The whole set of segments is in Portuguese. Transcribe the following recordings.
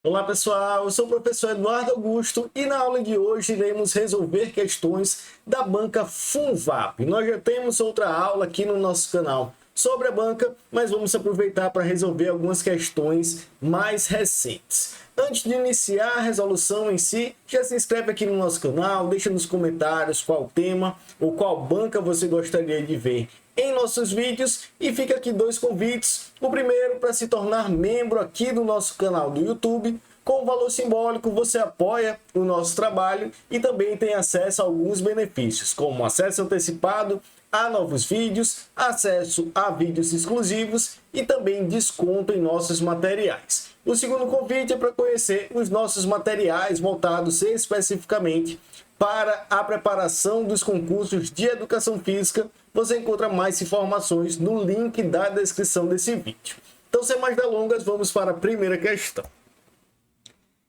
Olá pessoal, eu sou o professor Eduardo Augusto e na aula de hoje iremos resolver questões da banca Funvap. Nós já temos outra aula aqui no nosso canal sobre a banca, mas vamos aproveitar para resolver algumas questões mais recentes. Antes de iniciar a resolução em si, já se inscreve aqui no nosso canal, deixa nos comentários qual tema ou qual banca você gostaria de ver em nossos vídeos e fica aqui dois convites. O primeiro, para se tornar membro aqui do nosso canal do YouTube. Com valor simbólico, você apoia o nosso trabalho e também tem acesso a alguns benefícios, como acesso antecipado a novos vídeos, acesso a vídeos exclusivos e também desconto em nossos materiais. O segundo convite é para conhecer os nossos materiais voltados especificamente para a preparação dos concursos de Educação Física. Você encontra mais informações no link da descrição desse vídeo. Então, sem mais delongas, vamos para a primeira questão.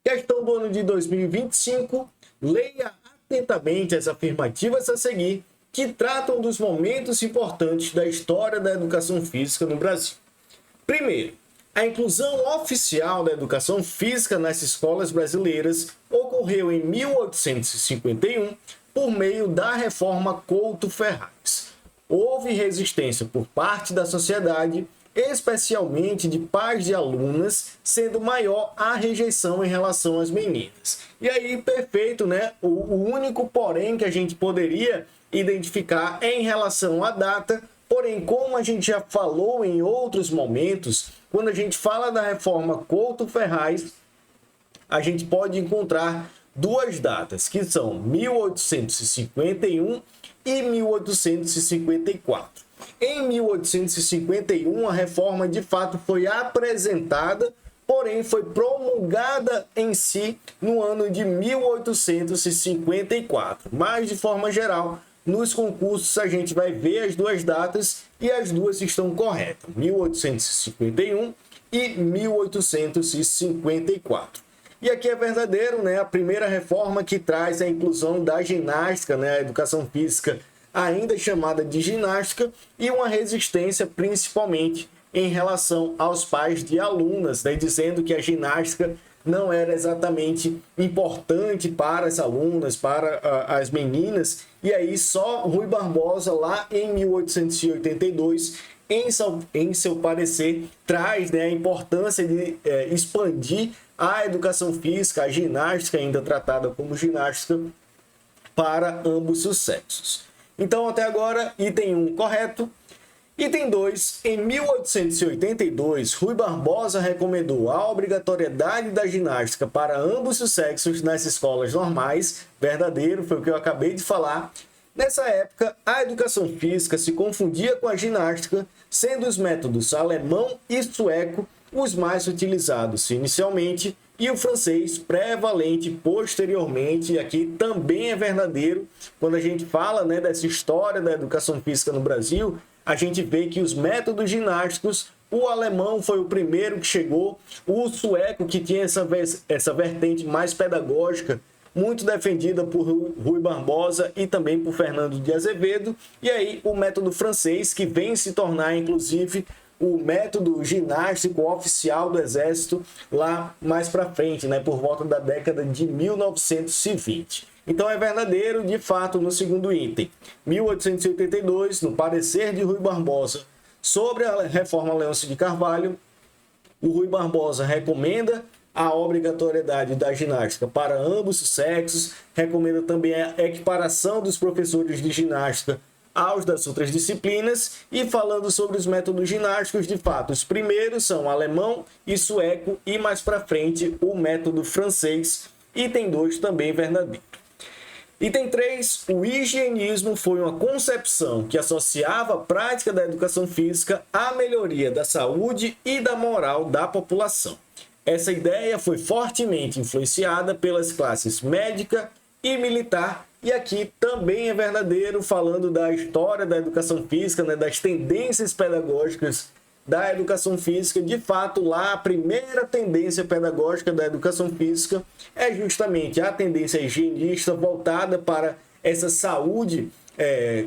Questão do ano de 2025. Leia atentamente as afirmativas a seguir que tratam dos momentos importantes da história da educação física no Brasil. Primeiro, a inclusão oficial da educação física nas escolas brasileiras ocorreu em 1851 por meio da Reforma Couto-Ferraz. Houve resistência por parte da sociedade, especialmente de pais de alunas, sendo maior a rejeição em relação às meninas. E aí, perfeito, né? O único porém que a gente poderia identificar é em relação à data, porém, como a gente já falou em outros momentos, quando a gente fala da Reforma Couto-Ferraz, a gente pode encontrar duas datas, que são 1851 e 1854. Em 1851, a reforma de fato foi apresentada, porém foi promulgada em si no ano de 1854. Mas, de forma geral, nos concursos a gente vai ver as duas datas e as duas estão corretas, 1851 e 1854. E aqui é verdadeiro, né? A primeira reforma que traz a inclusão da ginástica, né? A educação física ainda chamada de ginástica, e uma resistência principalmente em relação aos pais de alunas, né? Dizendo que a ginástica não era exatamente importante para as alunas, para as meninas. E aí só Rui Barbosa, lá em 1882, em seu parecer, traz, né, a importância de expandir a educação física, a ginástica, ainda tratada como ginástica, para ambos os sexos. Então, até agora, item 1 correto. Item 2, em 1882, Rui Barbosa recomendou a obrigatoriedade da ginástica para ambos os sexos nas escolas normais. Verdadeiro, foi o que eu acabei de falar. Nessa época, a educação física se confundia com a ginástica, sendo os métodos alemão e sueco os mais utilizados inicialmente e o francês prevalente posteriormente. E aqui também é verdadeiro. Quando a gente fala, né, dessa história da educação física no Brasil, a gente vê que os métodos ginásticos, o alemão foi o primeiro que chegou, o sueco, que tinha essa vertente mais pedagógica, muito defendida por Rui Barbosa e também por Fernando de Azevedo, e aí o método francês, que vem se tornar, inclusive, o método ginástico oficial do Exército lá mais para frente, né, por volta da década de 1920. Então é verdadeiro, de fato, no segundo item. 1882, no parecer de Rui Barbosa sobre a reforma Leôncio de Carvalho, o Rui Barbosa recomenda a obrigatoriedade da ginástica para ambos os sexos, recomenda também a equiparação dos professores de ginástica aos das outras disciplinas, e falando sobre os métodos ginásticos, de fato, os primeiros são alemão e sueco, e mais para frente o método francês. Item 2 também verdadeiro. Item 3, o higienismo foi uma concepção que associava a prática da educação física à melhoria da saúde e da moral da população. Essa ideia foi fortemente influenciada pelas classes médica e militar, e aqui também é verdadeiro, falando da história da educação física, né, das tendências pedagógicas da educação física. De fato, lá a primeira tendência pedagógica da educação física é justamente a tendência higienista, voltada para essa saúde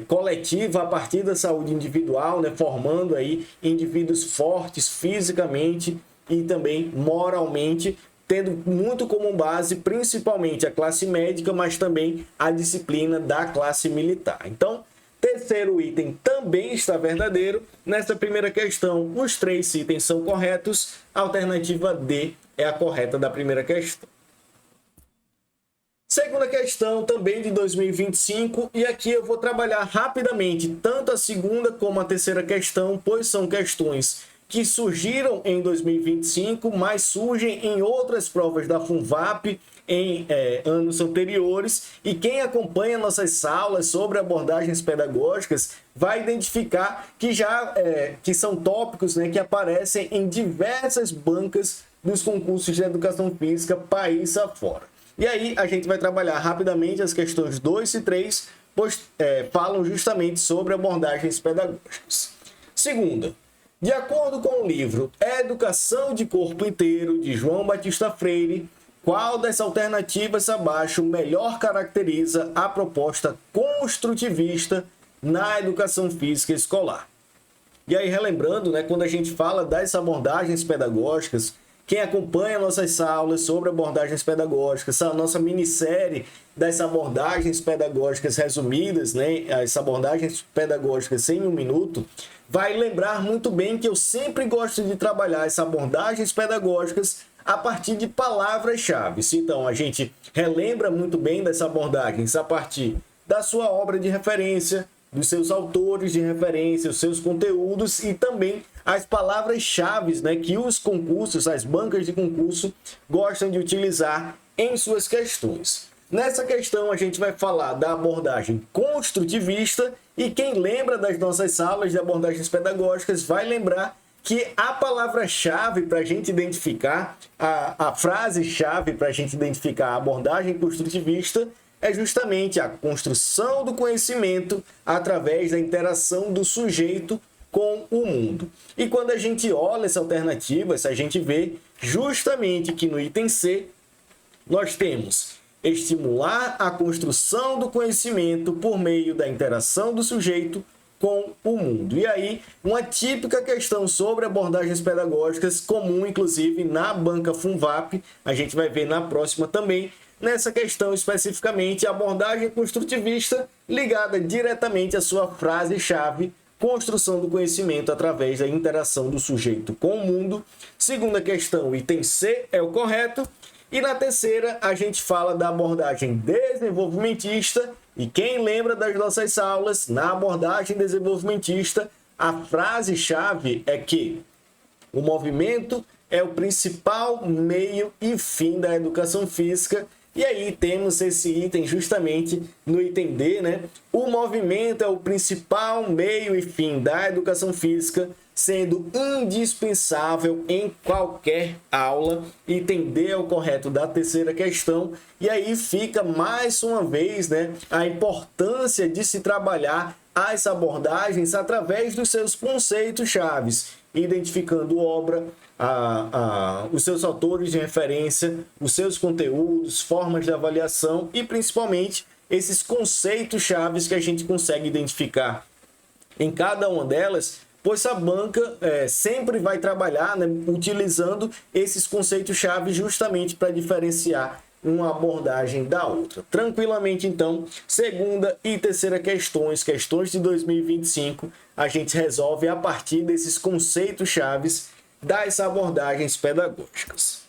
coletiva a partir da saúde individual, né, formando aí indivíduos fortes fisicamente e também moralmente, tendo muito como base principalmente a classe médica, mas também a disciplina da classe militar. Então, terceiro item também está verdadeiro. Nessa primeira questão, os 3 itens são corretos. A alternativa D é a correta da primeira questão. Segunda questão, também de 2025, e aqui eu vou trabalhar rapidamente tanto a segunda como a terceira questão, pois são questões que surgiram em 2025, mas surgem em outras provas da FUNVAP em anos anteriores, e quem acompanha nossas aulas sobre abordagens pedagógicas vai identificar que são tópicos, né, que aparecem em diversas bancas dos concursos de educação física país afora. E aí a gente vai trabalhar rapidamente as questões 2 e 3, pois falam justamente sobre abordagens pedagógicas. Segunda, de acordo com o livro Educação de Corpo Inteiro, de João Batista Freire, qual das alternativas abaixo melhor caracteriza a proposta construtivista na educação física escolar? E aí, relembrando, né, quando a gente fala das abordagens pedagógicas, quem acompanha nossas aulas sobre abordagens pedagógicas, a nossa minissérie das abordagens pedagógicas resumidas, né, as abordagens pedagógicas em 1 minuto, vai lembrar muito bem que eu sempre gosto de trabalhar essas abordagens pedagógicas a partir de palavras-chave. Então, a gente relembra muito bem dessas abordagens a partir da sua obra de referência, dos seus autores de referência, os seus conteúdos e também as palavras-chave, né, que os concursos, as bancas de concurso gostam de utilizar em suas questões. Nessa questão a gente vai falar da abordagem construtivista e quem lembra das nossas aulas de abordagens pedagógicas vai lembrar que a palavra-chave para a gente identificar, a frase-chave para a gente identificar a abordagem construtivista é justamente a construção do conhecimento através da interação do sujeito com o mundo. E quando a gente olha essa alternativa, a gente vê justamente que no item C nós temos estimular a construção do conhecimento por meio da interação do sujeito com o mundo. E aí, uma típica questão sobre abordagens pedagógicas, comum inclusive na banca FUNVAP, a gente vai ver na próxima também, nessa questão especificamente, a abordagem construtivista ligada diretamente à sua frase-chave, construção do conhecimento através da interação do sujeito com o mundo. Segunda questão, item C é o correto. E na terceira, a gente fala da abordagem desenvolvimentista. E quem lembra das nossas aulas, na abordagem desenvolvimentista, a frase-chave é que o movimento é o principal meio e fim da educação física. E aí temos esse item justamente no item D, né? O movimento é o principal meio e fim da educação física, sendo indispensável em qualquer aula. Item D é o correto da terceira questão. E aí fica mais uma vez, né, a importância de se trabalhar as abordagens através dos seus conceitos chaves, identificando obra, os seus autores de referência, os seus conteúdos, formas de avaliação e principalmente esses conceitos chaves que a gente consegue identificar em cada uma delas, pois a banca sempre vai trabalhar, né, utilizando esses conceitos chaves justamente para diferenciar uma abordagem da outra. Tranquilamente, então, segunda e terceira questões de 2025, a gente resolve a partir desses conceitos chaves das abordagens pedagógicas.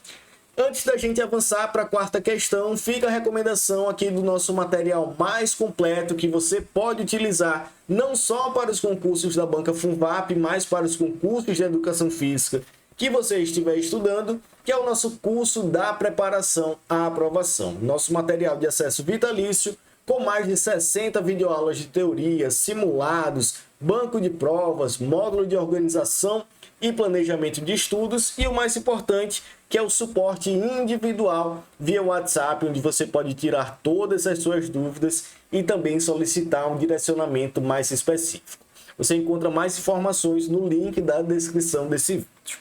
Antes da gente avançar para a quarta questão, fica a recomendação aqui do nosso material mais completo que você pode utilizar não só para os concursos da banca FUNVAP, mas para os concursos de educação física que você estiver estudando, que é o nosso curso da preparação à aprovação. Nosso material de acesso vitalício, com mais de 60 videoaulas de teoria, simulados, banco de provas, módulo de organização e planejamento de estudos e o mais importante, que é o suporte individual via WhatsApp, onde você pode tirar todas as suas dúvidas e também solicitar um direcionamento mais específico. Você encontra mais informações no link da descrição desse vídeo.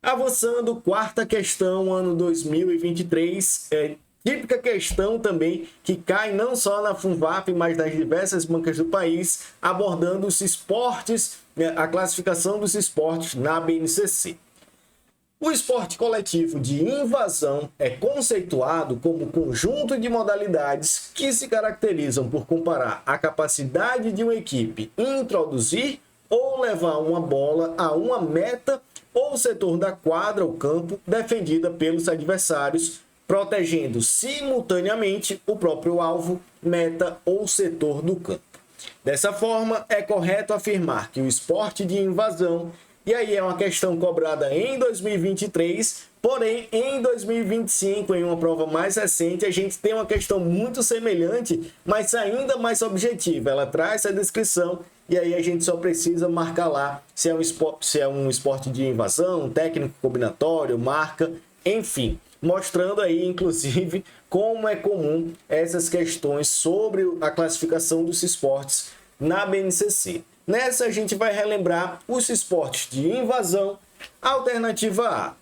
Avançando, quarta questão, ano 2023, típica questão também que cai não só na FUNVAP, mas nas diversas bancas do país, abordando os esportes, a classificação dos esportes na BNCC. O esporte coletivo de invasão é conceituado como conjunto de modalidades que se caracterizam por comparar a capacidade de uma equipe em introduzir ou levar uma bola a uma meta ou setor da quadra ou campo defendida pelos adversários, protegendo simultaneamente o próprio alvo, meta ou setor do campo. Dessa forma, é correto afirmar que o esporte de invasão, e aí é uma questão cobrada em 2023, porém em 2025, em uma prova mais recente, a gente tem uma questão muito semelhante, mas ainda mais objetiva. Ela traz a descrição e aí a gente só precisa marcar lá se é um esporte de invasão, técnico combinatório, marca, enfim. Mostrando aí, inclusive, como é comum essas questões sobre a classificação dos esportes na BNCC. Nessa, a gente vai relembrar os esportes de invasão. Alternativa A: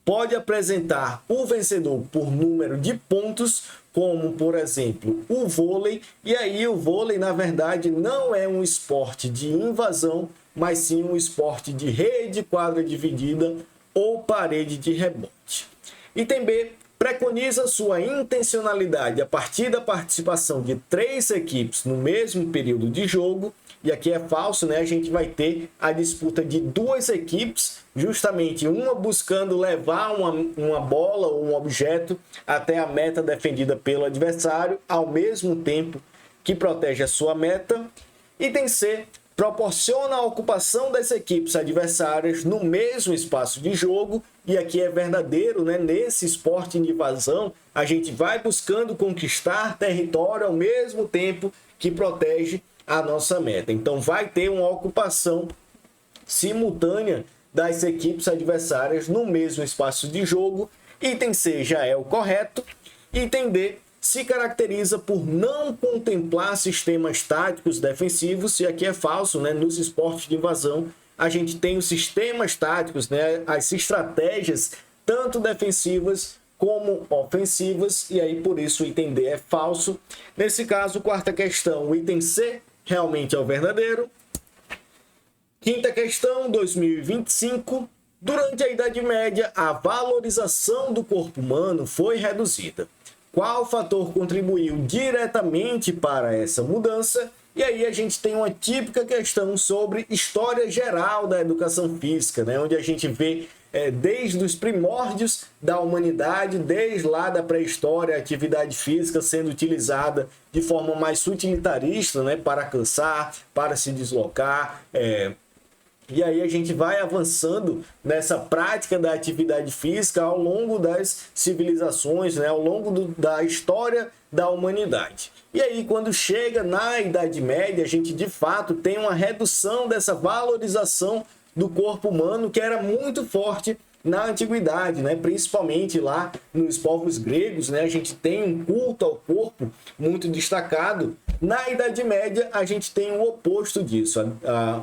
pode apresentar o vencedor por número de pontos, como, por exemplo, o vôlei. E aí, o vôlei, na verdade, não é um esporte de invasão, mas sim um esporte de rede, quadra dividida ou parede de rebote. Item B: preconiza sua intencionalidade a partir da participação de 3 equipes no mesmo período de jogo. E aqui é falso, né? A gente vai ter a disputa de 2 equipes, justamente uma buscando levar uma bola ou um objeto até a meta defendida pelo adversário, ao mesmo tempo que protege a sua meta. Item C: proporciona a ocupação das equipes adversárias no mesmo espaço de jogo. E aqui é verdadeiro, né? Nesse esporte de invasão, a gente vai buscando conquistar território ao mesmo tempo que protege a nossa meta. Então, vai ter uma ocupação simultânea das equipes adversárias no mesmo espaço de jogo. Item C já é o correto. Item D: se caracteriza por não contemplar sistemas táticos defensivos. E aqui é falso, né? Nos esportes de invasão, a gente tem os sistemas táticos, né? As estratégias, tanto defensivas como ofensivas. E aí, por isso, o item D é falso. Nesse caso, quarta questão, o item C realmente é o verdadeiro. Quinta questão, 2025. Durante a Idade Média, a valorização do corpo humano foi reduzida. Qual fator contribuiu diretamente para essa mudança? E aí a gente tem uma típica questão sobre história geral da educação física, né? Onde a gente vê desde os primórdios da humanidade, desde lá da pré-história, a atividade física sendo utilizada de forma mais utilitarista, né? Para cansar, para se deslocar, e aí a gente vai avançando nessa prática da atividade física ao longo das civilizações, né? Ao longo da história da humanidade. E aí, quando chega na Idade Média, a gente de fato tem uma redução dessa valorização do corpo humano que era muito forte na antiguidade, né? Principalmente lá nos povos gregos, né? A gente tem um culto ao corpo muito destacado. Na Idade Média, a gente tem o oposto disso,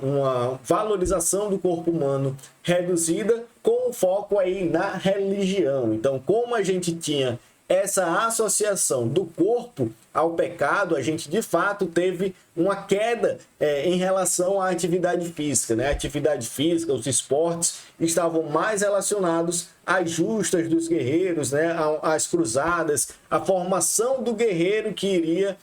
uma valorização do corpo humano reduzida com foco aí na religião. Então, como a gente tinha essa associação do corpo ao pecado, a gente de fato teve uma queda em relação à atividade física, né? A atividade física, os esportes estavam mais relacionados às justas dos guerreiros, né? Às cruzadas, a formação do guerreiro que iria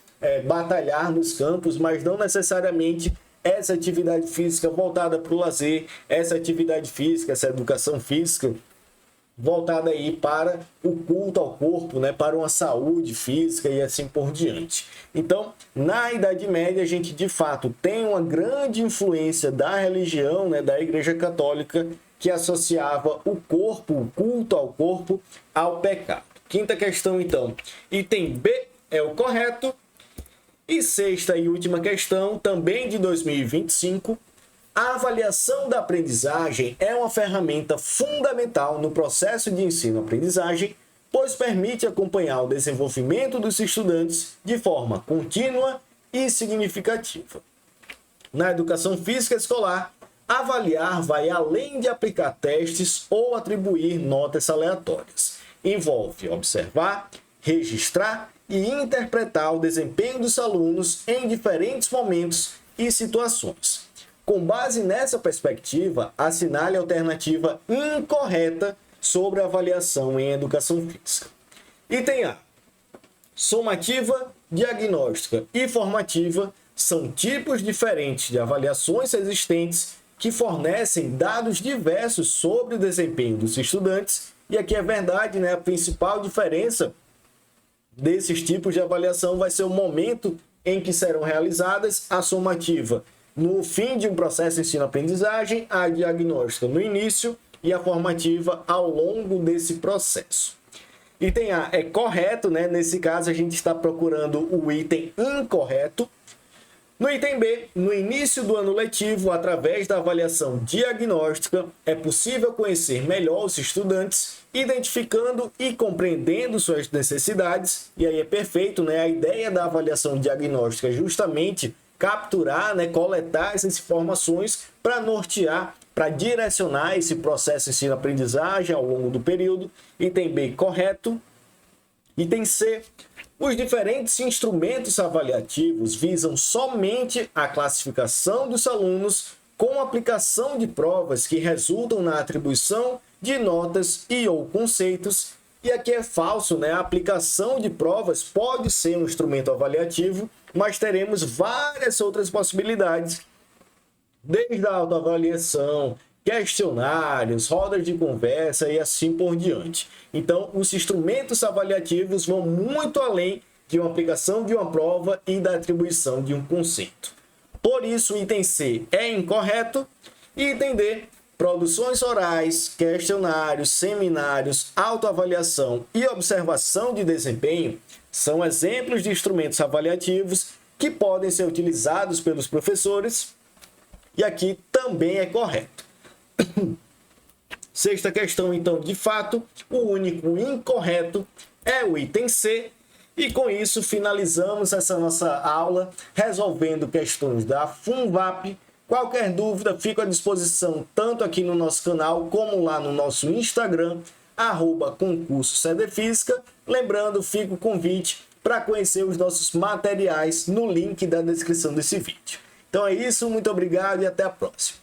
batalhar nos campos, mas não necessariamente essa atividade física voltada para o lazer, essa atividade física, essa educação física voltada aí para o culto ao corpo, né, para uma saúde física e assim por diante. Então, na Idade Média, a gente de fato tem uma grande influência da religião, né, da Igreja Católica, que associava o corpo, o culto ao corpo, ao pecado. Quinta questão, então. Item B é o correto. E sexta e última questão, também de 2025. A avaliação da aprendizagem é uma ferramenta fundamental no processo de ensino-aprendizagem, pois permite acompanhar o desenvolvimento dos estudantes de forma contínua e significativa. Na educação física escolar, avaliar vai além de aplicar testes ou atribuir notas aleatórias. Envolve observar, registrar e interpretar o desempenho dos alunos em diferentes momentos e situações. Com base nessa perspectiva, assinale a alternativa incorreta sobre a avaliação em educação física. Item A. Somativa, diagnóstica e formativa são tipos diferentes de avaliações existentes que fornecem dados diversos sobre o desempenho dos estudantes. E aqui é verdade, né? A principal diferença desses tipos de avaliação vai ser o momento em que serão realizadas. A somativa no fim de um processo de ensino-aprendizagem, a diagnóstica no início e a formativa ao longo desse processo. Item A é correto, né? Nesse caso, a gente está procurando o item incorreto. No item B, no início do ano letivo, através da avaliação diagnóstica, é possível conhecer melhor os estudantes, identificando e compreendendo suas necessidades. E aí é perfeito, né? A ideia da avaliação diagnóstica é justamente capturar, né? Coletar essas informações para nortear, para direcionar esse processo de ensino-aprendizagem ao longo do período. Item B, correto. Item C, os diferentes instrumentos avaliativos visam somente a classificação dos alunos com aplicação de provas que resultam na atribuição de notas e ou conceitos. E aqui é falso, né? A aplicação de provas pode ser um instrumento avaliativo, mas teremos várias outras possibilidades, desde a autoavaliação, questionários, rodas de conversa e assim por diante. Então, os instrumentos avaliativos vão muito além de uma aplicação de uma prova e da atribuição de um conceito. Por isso, o item C é incorreto. E item D, produções orais, questionários, seminários, autoavaliação e observação de desempenho são exemplos de instrumentos avaliativos que podem ser utilizados pelos professores. E aqui também é correto. Sexta questão, então, de fato, o único incorreto é o item C. E com isso finalizamos essa nossa aula resolvendo questões da FUNVAP. Qualquer dúvida, fico à disposição tanto aqui no nosso canal como lá no nosso Instagram, @concurso Cedefísica. Lembrando, fica o convite para conhecer os nossos materiais no link da descrição desse vídeo. Então é isso, muito obrigado e até a próxima.